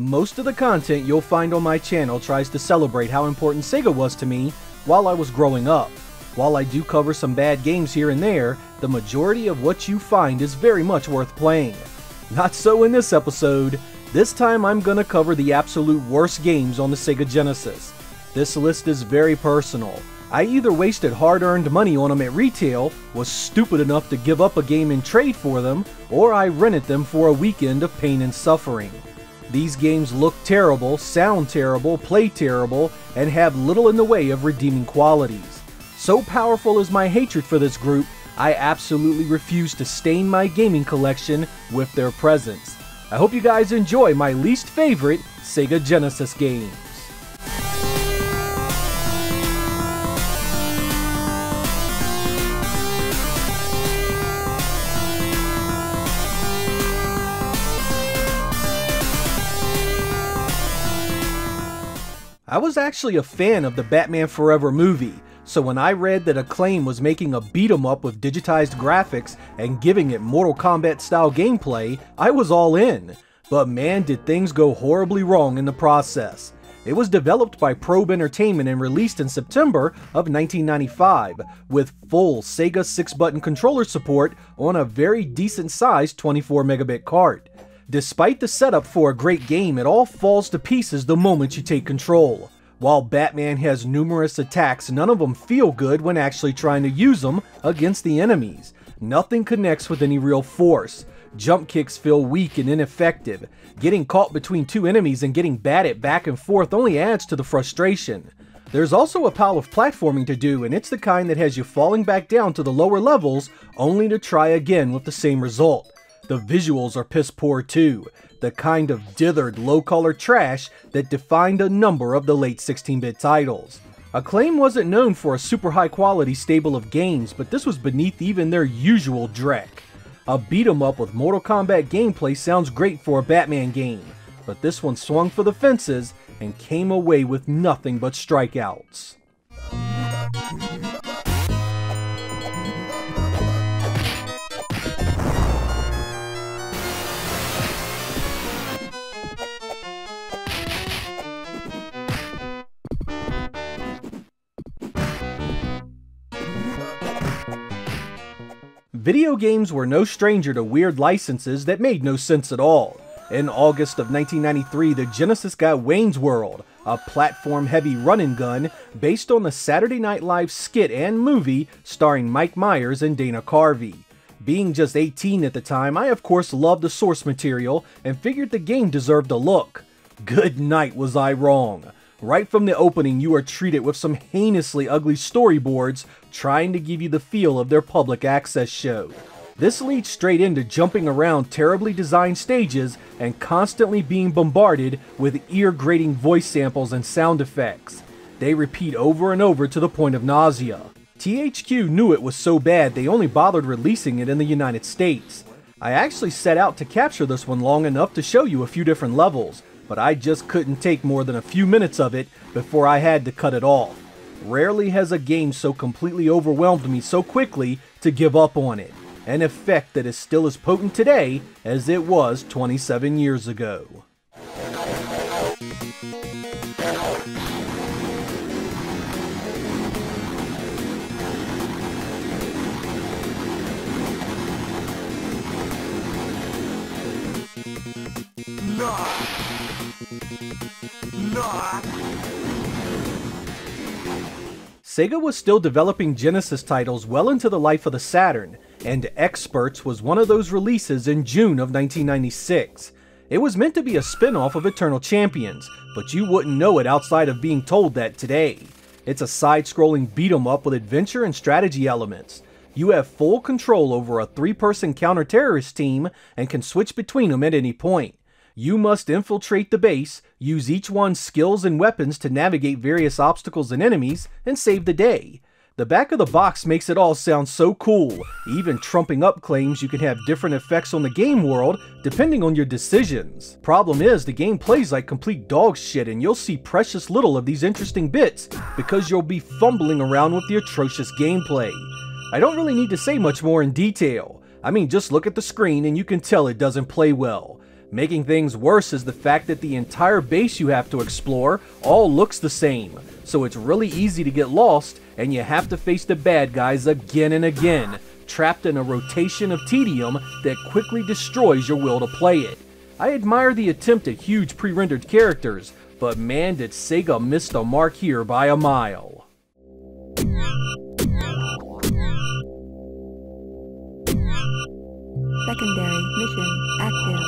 most of the content you'll find on my channel tries to celebrate how important Sega was to me while I was growing up. While I do cover some bad games here and there, the majority of what you find is very much worth playing. Not so in this episode. This time I'm gonna cover the absolute worst games on the Sega Genesis. This list is very personal. I either wasted hard-earned money on them at retail, was stupid enough to give up a game in trade for them, or I rented them for a weekend of pain and suffering. These games look terrible, sound terrible, play terrible, and have little in the way of redeeming qualities. So powerful is my hatred for this group, I absolutely refuse to stain my gaming collection with their presence. I hope you guys enjoy my least favorite Sega Genesis games. I was actually a fan of the Batman Forever movie, so when I read that Acclaim was making a beat-em-up with digitized graphics and giving it Mortal Kombat style gameplay, I was all in. But man, did things go horribly wrong in the process. It was developed by Probe Entertainment and released in September of 1995, with full Sega 6-button controller support on a very decent sized 24 megabit card. Despite the setup for a great game, it all falls to pieces the moment you take control. While Batman has numerous attacks, none of them feel good when actually trying to use them against the enemies. Nothing connects with any real force. Jump kicks feel weak and ineffective. Getting caught between two enemies and getting batted back and forth only adds to the frustration. There's also a pile of platforming to do, and it's the kind that has you falling back down to the lower levels only to try again with the same result. The visuals are piss poor too, the kind of dithered, low-color trash that defined a number of the late 16-bit titles. Acclaim wasn't known for a super high-quality stable of games, but this was beneath even their usual dreck. A beat-em-up with Mortal Kombat gameplay sounds great for a Batman game, but this one swung for the fences and came away with nothing but strikeouts. Video games were no stranger to weird licenses that made no sense at all. In August of 1993, the Genesis got Wayne's World, a platform-heavy run-and-gun based on the Saturday Night Live skit and movie starring Mike Myers and Dana Carvey. Being just 18 at the time, I of course loved the source material and figured the game deserved a look. Good night, was I wrong. Right from the opening, you are treated with some heinously ugly storyboards trying to give you the feel of their public access show. This leads straight into jumping around terribly designed stages and constantly being bombarded with ear-grating voice samples and sound effects. They repeat over and over to the point of nausea. THQ knew it was so bad they only bothered releasing it in the United States. I actually set out to capture this one long enough to show you a few different levels, but I just couldn't take more than a few minutes of it before I had to cut it off. Rarely has a game so completely overwhelmed me so quickly to give up on it, an effect that is still as potent today as it was 27 years ago. Sega was still developing Genesis titles well into the life of the Saturn, and Experts was one of those releases in June of 1996. It was meant to be a spin-off of Eternal Champions, but you wouldn't know it outside of being told that today. It's a side-scrolling beat-em-up with adventure and strategy elements. You have full control over a 3-person counter-terrorist team and can switch between them at any point. You must infiltrate the base, use each one's skills and weapons to navigate various obstacles and enemies, and save the day. The back of the box makes it all sound so cool, even trumping up claims you can have different effects on the game world depending on your decisions. Problem is, the game plays like complete dog shit and you'll see precious little of these interesting bits because you'll be fumbling around with the atrocious gameplay. I don't really need to say much more in detail. I mean, just look at the screen and you can tell it doesn't play well. Making things worse is the fact that the entire base you have to explore all looks the same, so it's really easy to get lost and you have to face the bad guys again and again, trapped in a rotation of tedium that quickly destroys your will to play it. I admire the attempt at huge pre-rendered characters, but man did Sega miss the mark here by a mile. Secondary mission active.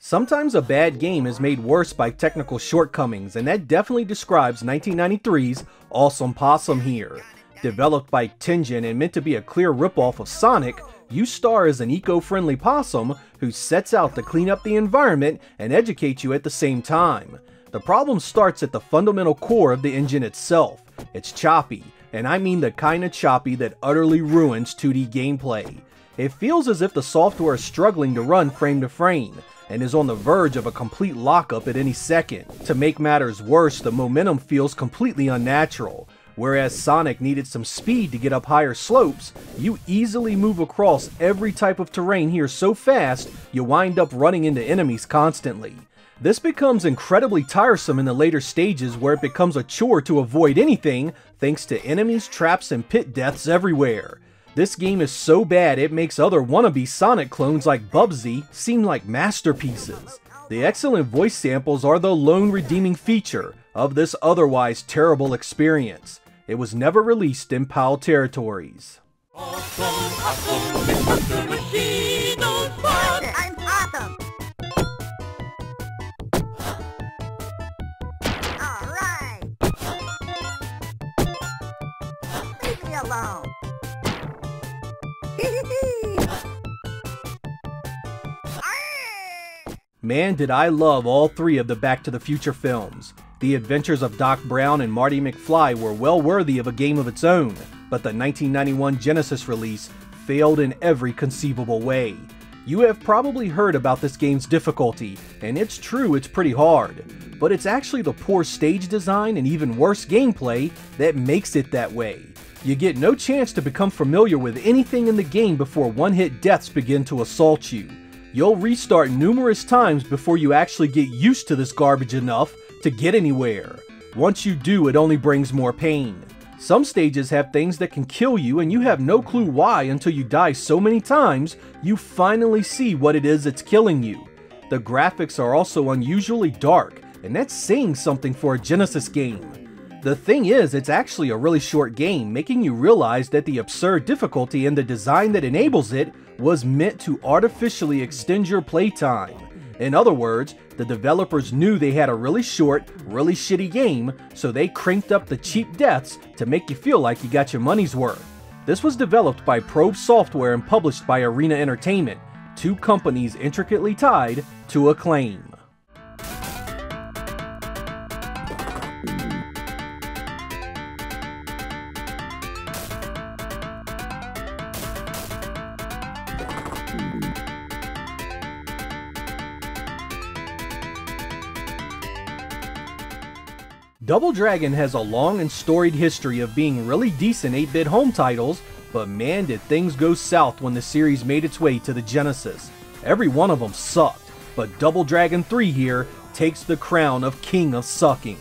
Sometimes a bad game is made worse by technical shortcomings, and that definitely describes 1993's Awesome Possum here. Developed by Tengen and meant to be a clear ripoff of Sonic, you star as an eco-friendly possum who sets out to clean up the environment and educate you at the same time. The problem starts at the fundamental core of the engine itself. It's choppy, and I mean the kind of choppy that utterly ruins 2D gameplay. It feels as if the software is struggling to run frame to frame, and is on the verge of a complete lockup at any second. To make matters worse, the momentum feels completely unnatural. Whereas Sonic needed some speed to get up higher slopes, you easily move across every type of terrain here so fast, you wind up running into enemies constantly. This becomes incredibly tiresome in the later stages where it becomes a chore to avoid anything thanks to enemies, traps, and pit deaths everywhere. This game is so bad it makes other wannabe Sonic clones like Bubsy seem like masterpieces. The excellent voice samples are the lone redeeming feature of this otherwise terrible experience. It was never released in PAL territories. Awesome, Mr. Machine on Fun! I'm Possum! Alright! Leave me alone! Man, did I love all three of the Back to the Future films. The adventures of Doc Brown and Marty McFly were well worthy of a game of its own, but the 1991 Genesis release failed in every conceivable way. You have probably heard about this game's difficulty, and it's true it's pretty hard, but it's actually the poor stage design and even worse gameplay that makes it that way. You get no chance to become familiar with anything in the game before one-hit deaths begin to assault you. You'll restart numerous times before you actually get used to this garbage enough to get anywhere. Once you do, it only brings more pain. Some stages have things that can kill you and you have no clue why until you die so many times you finally see what it is that's killing you. The graphics are also unusually dark, and that's saying something for a Genesis game. The thing is, it's actually a really short game, making you realize that the absurd difficulty and the design that enables it was meant to artificially extend your playtime. In other words, the developers knew they had a really short, really shitty game, so they cranked up the cheap deaths to make you feel like you got your money's worth. This was developed by Probe Software and published by Arena Entertainment, two companies intricately tied to Acclaim. Double Dragon has a long and storied history of being really decent 8-bit home titles, but man did things go south when the series made its way to the Genesis. Every one of them sucked, but Double Dragon 3 here takes the crown of King of Sucking.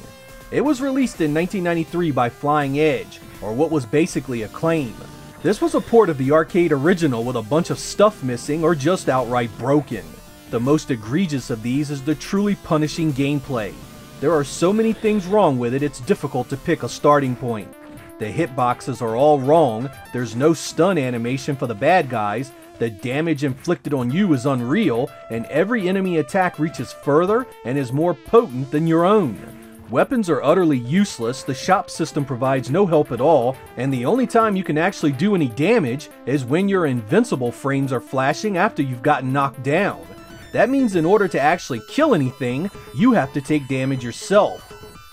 It was released in 1993 by Flying Edge, or what was basically Acclaim. This was a port of the arcade original with a bunch of stuff missing or just outright broken. The most egregious of these is the truly punishing gameplay. There are so many things wrong with it, it's difficult to pick a starting point. The hitboxes are all wrong, there's no stun animation for the bad guys, the damage inflicted on you is unreal, and every enemy attack reaches further and is more potent than your own. Weapons are utterly useless, the shop system provides no help at all, and the only time you can actually do any damage is when your invincible frames are flashing after you've gotten knocked down. That means in order to actually kill anything, you have to take damage yourself.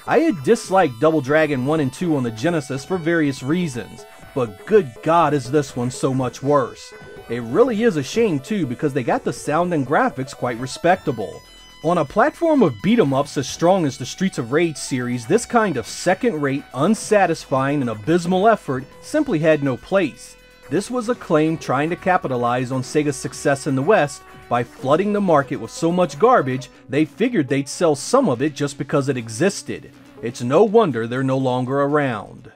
I had disliked Double Dragon 1 and 2 on the Genesis for various reasons, but good God is this one so much worse. It really is a shame too because they got the sound and graphics quite respectable. On a platform of beat-em-ups as strong as the Streets of Rage series, this kind of second-rate, unsatisfying, and abysmal effort simply had no place. This was Acclaim trying to capitalize on Sega's success in the West by flooding the market with so much garbage they figured they'd sell some of it just because it existed. It's no wonder they're no longer around.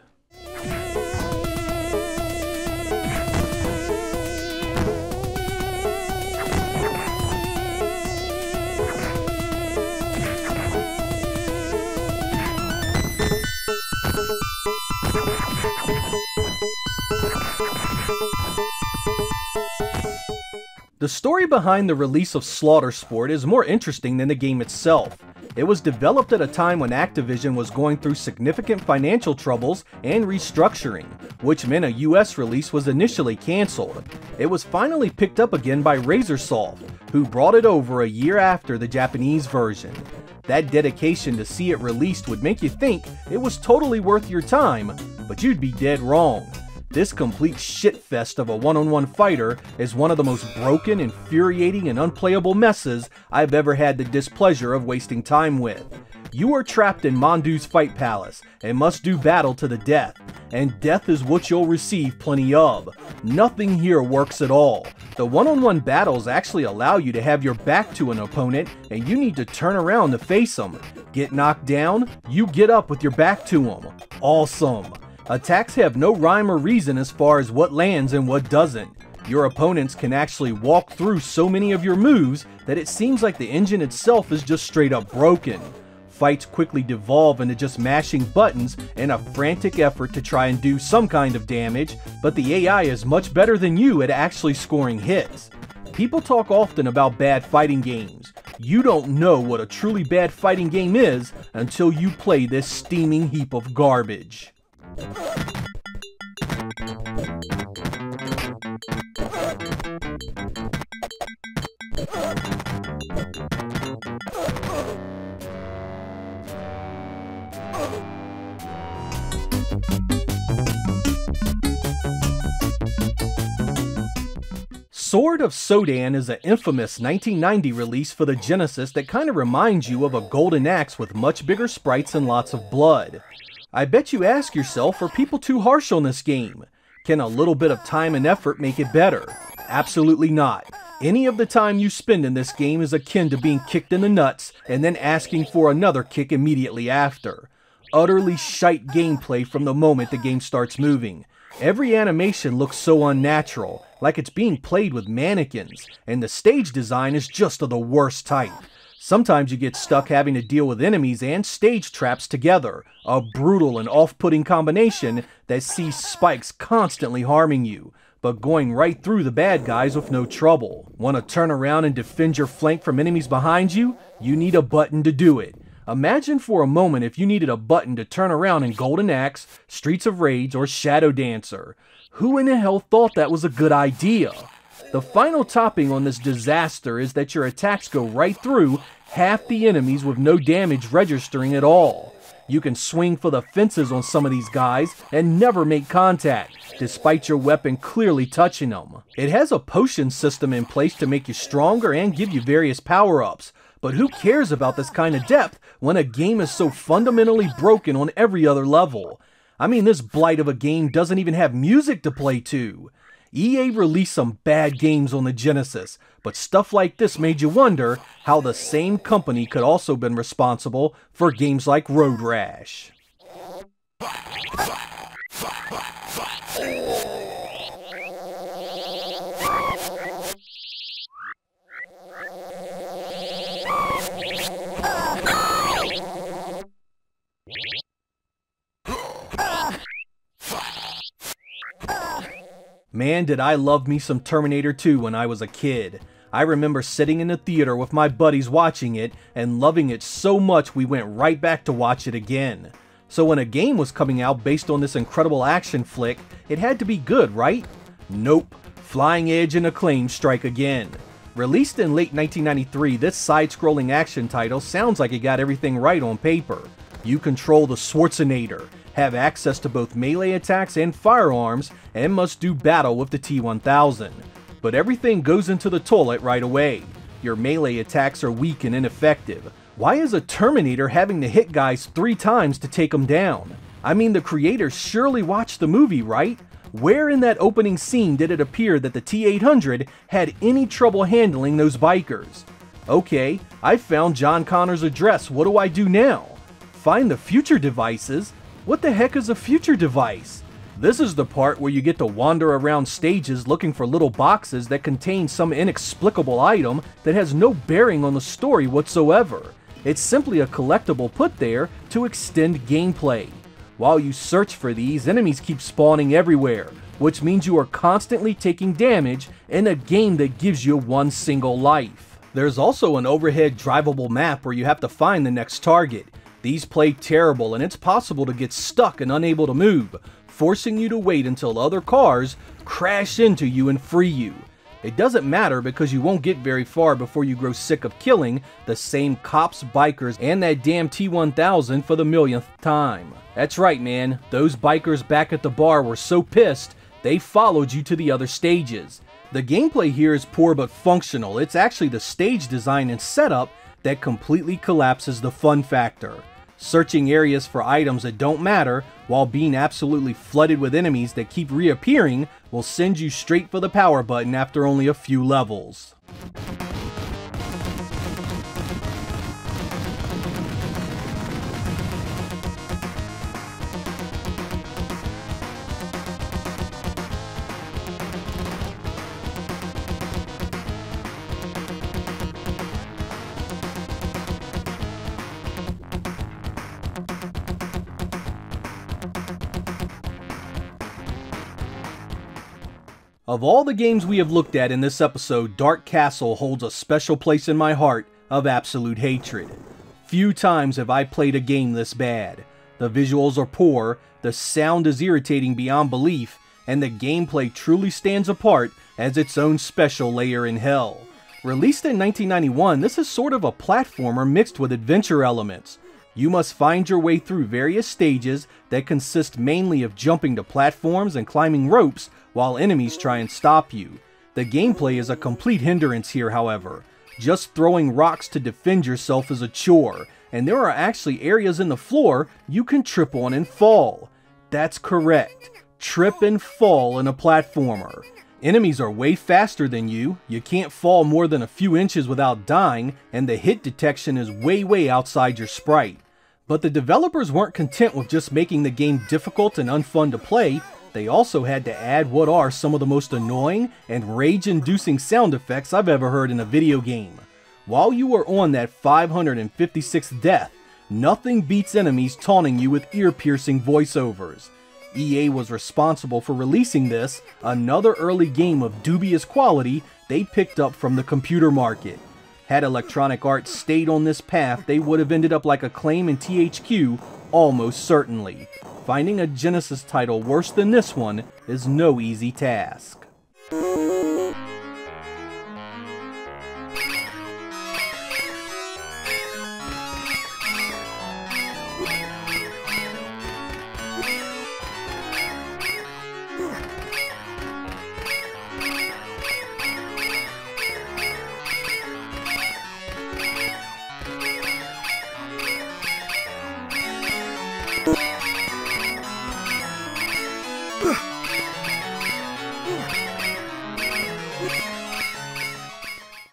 The story behind the release of Slaughter Sport is more interesting than the game itself. It was developed at a time when Activision was going through significant financial troubles and restructuring, which meant a US release was initially cancelled. It was finally picked up again by Razorsoft, who brought it over a year after the Japanese version. That dedication to see it released would make you think it was totally worth your time, but you'd be dead wrong. This complete shitfest of a one-on-one fighter is one of the most broken, infuriating, and unplayable messes I've ever had the displeasure of wasting time with. You are trapped in Mondu's Fight Palace and must do battle to the death, and death is what you'll receive plenty of. Nothing here works at all. The one-on-one battles actually allow you to have your back to an opponent and you need to turn around to face them. Get knocked down, you get up with your back to them. Awesome. Attacks have no rhyme or reason as far as what lands and what doesn't. Your opponents can actually walk through so many of your moves that it seems like the engine itself is just straight up broken. Fights quickly devolve into just mashing buttons and a frantic effort to try and do some kind of damage, but the AI is much better than you at actually scoring hits. People talk often about bad fighting games. You don't know what a truly bad fighting game is until you play this steaming heap of garbage. Sword of Sodan is an infamous 1990 release for the Genesis that kinda reminds you of a golden axe with much bigger sprites and lots of blood. I bet you ask yourself, are people too harsh on this game? Can a little bit of time and effort make it better? Absolutely not. Any of the time you spend in this game is akin to being kicked in the nuts and then asking for another kick immediately after. Utterly shite gameplay from the moment the game starts moving. Every animation looks so unnatural, like it's being played with mannequins, and the stage design is just of the worst type. Sometimes you get stuck having to deal with enemies and stage traps together, a brutal and off-putting combination that sees spikes constantly harming you, but going right through the bad guys with no trouble. Want to turn around and defend your flank from enemies behind you? You need a button to do it. Imagine for a moment if you needed a button to turn around in Golden Axe, Streets of Rage, or Shadow Dancer. Who in the hell thought that was a good idea? The final topping on this disaster is that your attacks go right through half the enemies with no damage registering at all. You can swing for the fences on some of these guys and never make contact, despite your weapon clearly touching them. It has a potion system in place to make you stronger and give you various power-ups, but who cares about this kind of depth when a game is so fundamentally broken on every other level? I mean, this blight of a game doesn't even have music to play to. EA released some bad games on the Genesis, but stuff like this made you wonder how the same company could also been responsible for games like Road Rash. Man, did I love me some Terminator 2 when I was a kid. I remember sitting in the theater with my buddies watching it and loving it so much we went right back to watch it again. So when a game was coming out based on this incredible action flick, it had to be good, right? Nope. Flying Edge and Acclaim strike again. Released in late 1993, this side-scrolling action title sounds like it got everything right on paper. You control the Schwarzenegger, have access to both melee attacks and firearms, and must do battle with the T-1000. But everything goes into the toilet right away. Your melee attacks are weak and ineffective. Why is a Terminator having to hit guys 3 times to take them down? I mean, the creators surely watched the movie, right? Where in that opening scene did it appear that the T-800 had any trouble handling those bikers? Okay, I found John Connor's address. What do I do now? Find the future devices? What the heck is a future device? This is the part where you get to wander around stages looking for little boxes that contain some inexplicable item that has no bearing on the story whatsoever. It's simply a collectible put there to extend gameplay. While you search for these, enemies keep spawning everywhere, which means you are constantly taking damage in a game that gives you one single life. There's also an overhead drivable map where you have to find the next target. These play terrible, and it's possible to get stuck and unable to move, forcing you to wait until other cars crash into you and free you. It doesn't matter because you won't get very far before you grow sick of killing the same cops, bikers, and that damn T-1000 for the millionth time. That's right, man, those bikers back at the bar were so pissed, they followed you to the other stages. The gameplay here is poor but functional. It's actually the stage design and setup that completely collapses the fun factor. Searching areas for items that don't matter while being absolutely flooded with enemies that keep reappearing will send you straight for the power button after only a few levels. Of all the games we have looked at in this episode, Dark Castle holds a special place in my heart of absolute hatred. Few times have I played a game this bad. The visuals are poor, the sound is irritating beyond belief, and the gameplay truly stands apart as its own special layer in hell. Released in 1991, this is sort of a platformer mixed with adventure elements. You must find your way through various stages that consist mainly of jumping to platforms and climbing ropes while enemies try and stop you. The gameplay is a complete hindrance here, however. Just throwing rocks to defend yourself is a chore, and there are actually areas in the floor you can trip on and fall. That's correct, trip and fall in a platformer. Enemies are way faster than you can't fall more than a few inches without dying, and the hit detection is way outside your sprite. But the developers weren't content with just making the game difficult and unfun to play. They also had to add what are some of the most annoying and rage-inducing sound effects I've ever heard in a video game. While you are on that 556th death, nothing beats enemies taunting you with ear-piercing voiceovers. EA was responsible for releasing this, another early game of dubious quality they picked up from the computer market. Had Electronic Arts stayed on this path, they would have ended up like Acclaim and THQ, almost certainly. Finding a Genesis title worse than this one is no easy task.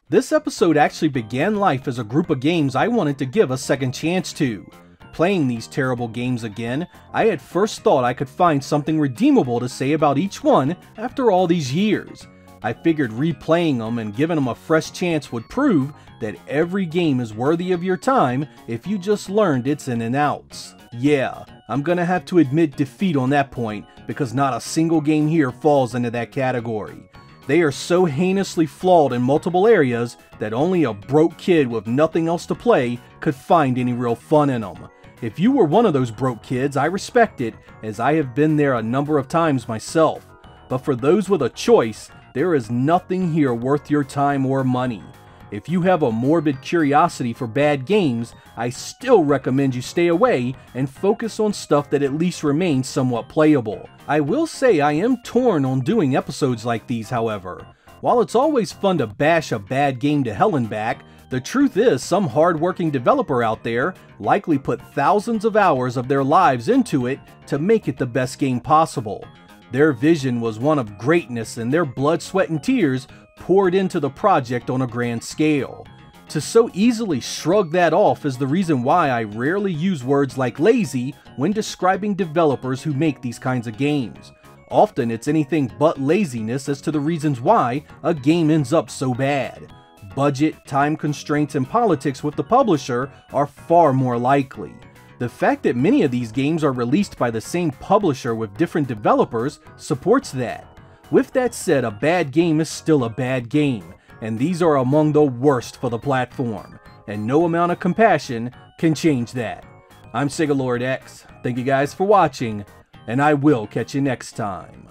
This episode actually began life as a group of games I wanted to give a second chance to. Playing these terrible games again, I at first thought I could find something redeemable to say about each one after all these years. I figured replaying them and giving them a fresh chance would prove that every game is worthy of your time if you just learned its in and outs. Yeah, I'm gonna have to admit defeat on that point because not a single game here falls into that category. They are so heinously flawed in multiple areas that only a broke kid with nothing else to play could find any real fun in them. If you were one of those broke kids, I respect it, as I have been there a number of times myself. But for those with a choice, there is nothing here worth your time or money. If you have a morbid curiosity for bad games, I still recommend you stay away and focus on stuff that at least remains somewhat playable. I will say I am torn on doing episodes like these, however. While it's always fun to bash a bad game to hell and back, the truth is some hard-working developer out there likely put thousands of hours of their lives into it to make it the best game possible. Their vision was one of greatness, and their blood, sweat, and tears poured into the project on a grand scale. To so easily shrug that off is the reason why I rarely use words like lazy when describing developers who make these kinds of games. Often it's anything but laziness as to the reasons why a game ends up so bad. Budget, time constraints, and politics with the publisher are far more likely. The fact that many of these games are released by the same publisher with different developers supports that. With that said, a bad game is still a bad game, and these are among the worst for the platform, and no amount of compassion can change that. I'm Sega Lord X, thank you guys for watching, and I will catch you next time.